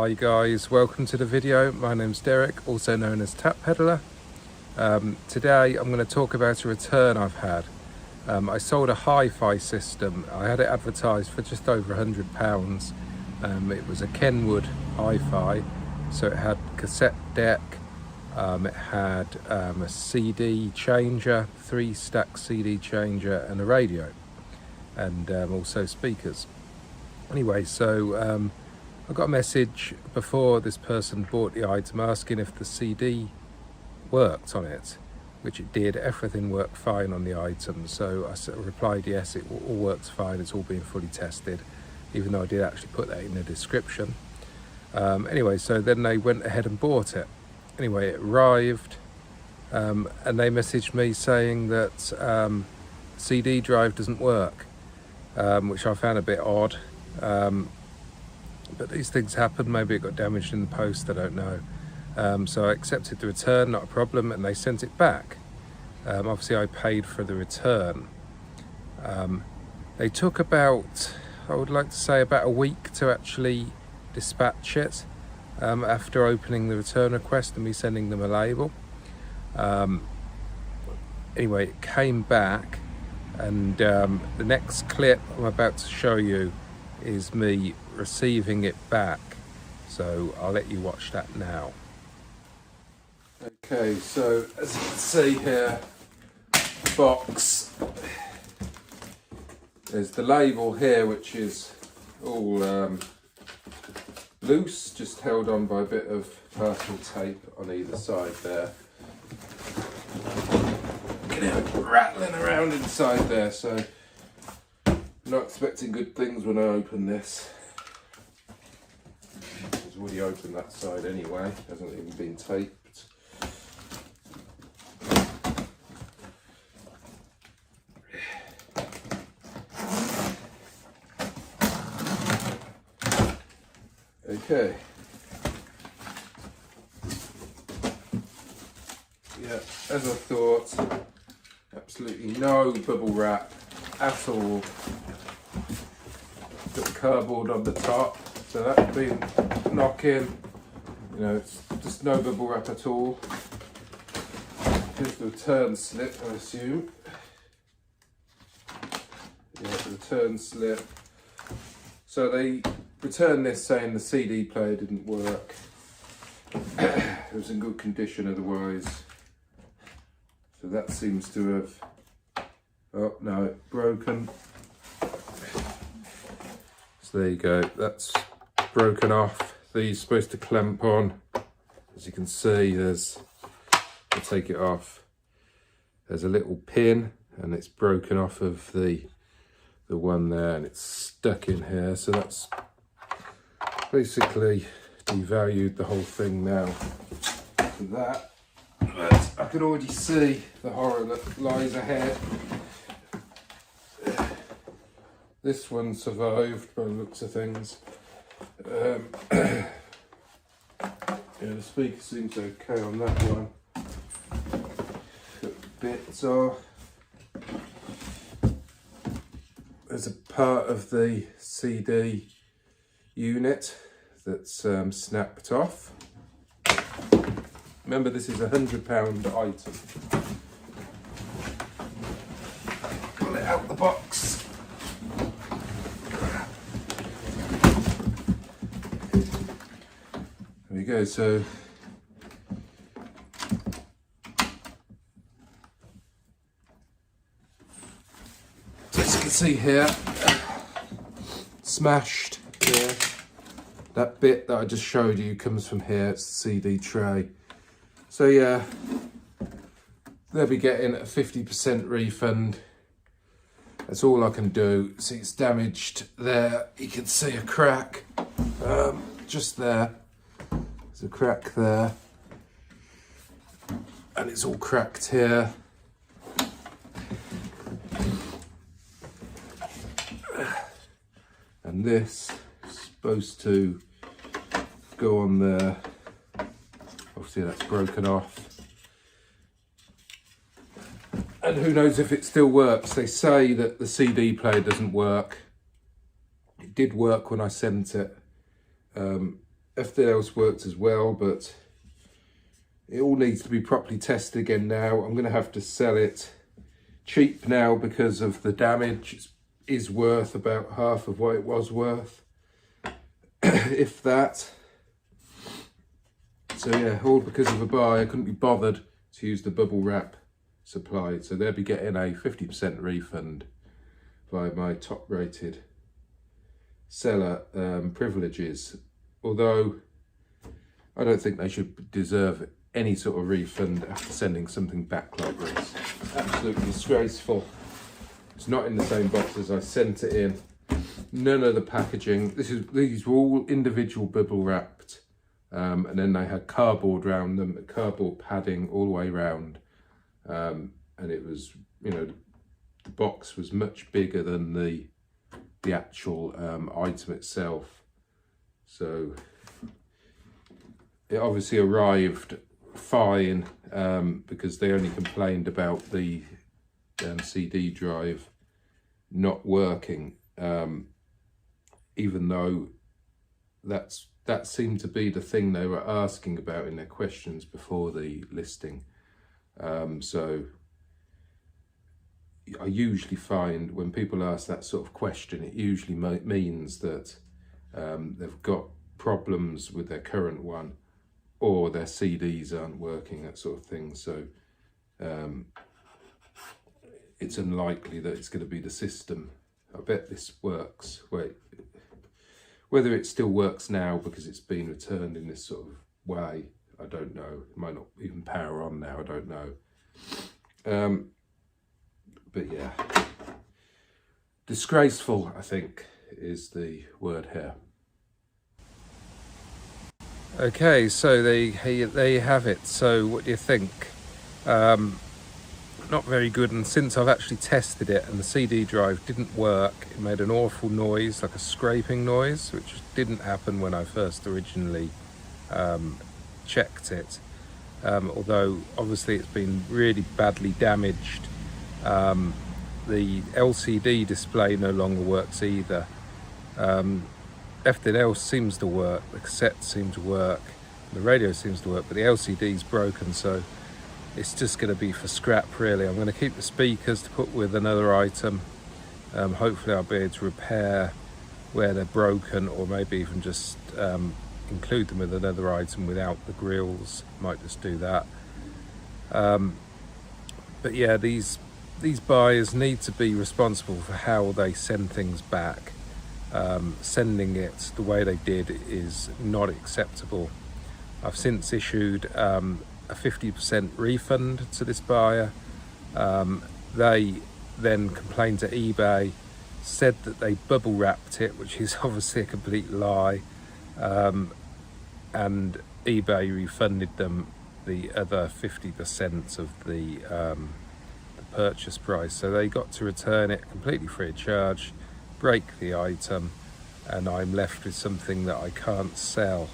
Hi guys, welcome to the video. My name's Derek, also known as Tap Peddler. Today I'm going to talk about a return I've had. I sold a hi-fi system. I had it advertised for just over £100. It was a Kenwood hi-fi, so it had cassette deck, it had a CD changer, 3-stack CD changer and a radio, and also speakers. Anyway, so I got a message before this person bought the item asking if the CD worked on it, which it did. Everything worked fine on the item, so I replied yes, it all works fine, it's all been fully tested, even though I did actually put that in the description. Anyway, so then they went ahead and bought it. Anyway, it arrived, and they messaged me saying that CD drive doesn't work, which I found a bit odd. But these things happen. Maybe it got damaged in the post, I don't know. So I accepted the return, not a problem, and they sent it back. Obviously I paid for the return. They took about, I would like to say, about a week to actually dispatch it, after opening the return request and me sending them a label. Anyway, it came back, and the next clip I'm about to show you is me receiving it back, so I'll let you watch that now. Okay, so as you can see here, the box, there's the label here, which is all loose, just held on by a bit of purple tape on either side there. You can hear it rattling around inside there, so I'm not expecting good things when I open this. It's already opened that side anyway, hasn't even been taped. Okay. Yeah, as I thought, absolutely no bubble wrap at all. Got cardboard on the top, so that's been knocking. You know, it's just no bubble wrap at all. Here's the return slip, I assume. Yeah, the return slip. So they returned this saying the CD player didn't work. It was in good condition otherwise. So that seems to have, oh no, it's broken. So there you go, that's broken off. These are supposed to clamp on. As you can see, I'll take it off. There's a little pin and it's broken off of the one there, and it's stuck in here. So that's basically devalued the whole thing now for that. But I can already see the horror that lies ahead. This one survived by the looks of things. Yeah, the speaker seems okay on that one. Got bits off. There's a part of the CD unit that's snapped off. Remember, this is a £100 item. Got it out the box. There we go, so as you can see here, smashed here. That bit that I just showed you comes from here, it's the CD tray. So yeah, they'll be getting a 50% refund. That's all I can do. See, it's damaged there. You can see a crack just there. There's a crack there, and it's all cracked here. And this is supposed to go on there. Obviously that's broken off. And who knows if it still works. They say that the CD player doesn't work. It did work when I sent it. everything else worked as well, but it all needs to be properly tested again now. I'm going to have to sell it cheap now because of the damage. It is worth about half of what it was worth, if that. So yeah, all because of a buy. I couldn't be bothered to use the bubble wrap supplied, so they'll be getting a 50% refund via my top rated seller privileges, although I don't think they should deserve any sort of refund after sending something back like this. Absolutely disgraceful. It's not in the same box as I sent it in. None of the packaging. These were all individual bubble wrapped, and then they had cardboard around them, cardboard padding all the way around, and it was, you know, the box was much bigger than the actual item itself. So it obviously arrived fine, because they only complained about the CD drive not working, even though that seemed to be the thing they were asking about in their questions before the listing. So I usually find when people ask that sort of question, it usually means that they've got problems with their current one, or their CDs aren't working, that sort of thing. So it's unlikely that it's going to be the system. I bet this works. Wait, whether it still works now because it's been returned in this sort of way, I don't know. It might not even power on now, I don't know. But yeah, disgraceful, I think, is the word here. Okay, so there you have it. So what do you think? Not very good, and since I've actually tested it and the CD drive didn't work, it made an awful noise, like a scraping noise, which didn't happen when I first originally checked it. Although obviously it's been really badly damaged. The LCD display no longer works either. Everything else seems to work. The cassette seems to work, the radio seems to work, but the LCD's broken, so it's just going to be for scrap really. I'm going to keep the speakers to put with another item. Hopefully I'll be able to repair where they're broken, or maybe even just include them with another item without the grills. Might just do that. But yeah, these buyers need to be responsible for how they send things back. Sending it the way they did is not acceptable. I've since issued a 50% refund to this buyer. They then complained to eBay, said that they bubble wrapped it, which is obviously a complete lie, and eBay refunded them the other 50% of the purchase price. So they got to return it completely free of charge, break the item, and I'm left with something that I can't sell.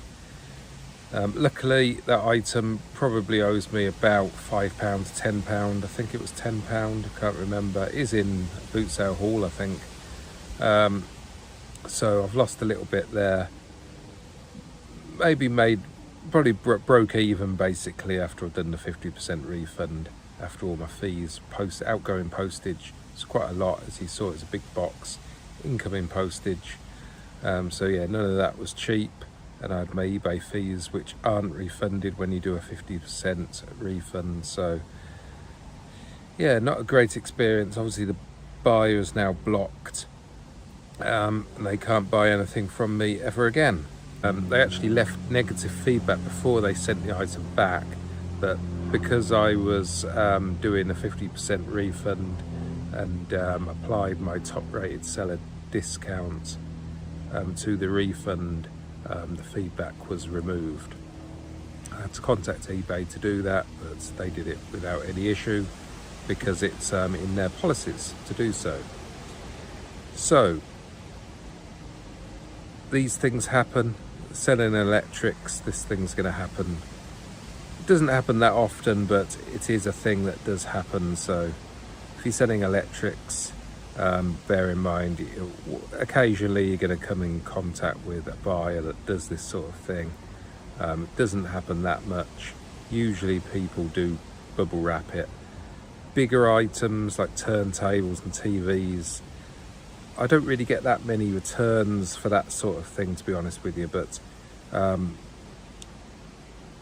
Luckily that item probably owes me about £5 to £10. I think it was £10, I can't remember. It is in boot sale haul, I think. So I've lost a little bit there. Maybe probably broke even basically after I've done the 50% refund, after all my fees, outgoing postage. It's quite a lot, as you saw. It's a big box, incoming postage. So yeah, none of that was cheap, and I had my eBay fees, which aren't refunded when you do a 50% refund. So yeah, not a great experience. Obviously the buyer is now blocked, and they can't buy anything from me ever again. They actually left negative feedback before they sent the item back, but because I was doing a 50% refund and applied my top rated seller discount to the refund, the feedback was removed. I had to contact eBay to do that, but they did it without any issue because it's in their policies to do so. So these things happen. Selling electrics, this thing's going to happen. It doesn't happen that often, but it is a thing that does happen. So if you're selling electrics, Bear in mind, occasionally you're going to come in contact with a buyer that does this sort of thing. It doesn't happen that much. Usually people do bubble wrap it. Bigger items like turntables and TVs, I don't really get that many returns for that sort of thing, to be honest with you, but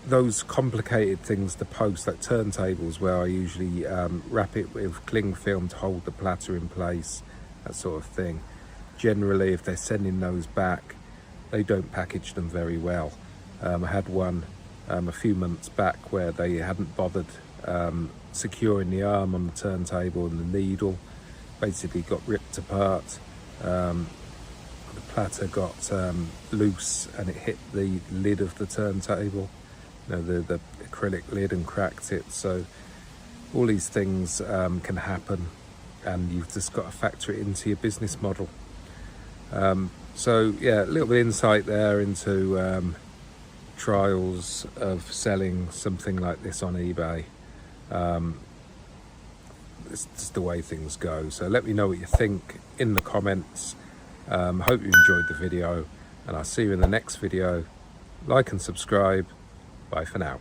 those complicated things to post, like turntables, where I usually wrap it with cling film to hold the platter in place, that sort of thing. Generally, if they're sending those back, they don't package them very well. I had one a few months back where they hadn't bothered securing the arm on the turntable, and the needle basically got ripped apart. The platter got loose and it hit the lid of the turntable, the acrylic lid, and cracked it. So all these things can happen, and you've just got to factor it into your business model. So yeah, a little bit of insight there into trials of selling something like this on eBay. It's just the way things go. So let me know what you think in the comments. Hope you enjoyed the video, and I'll see you in the next video. Like and subscribe. Bye for now.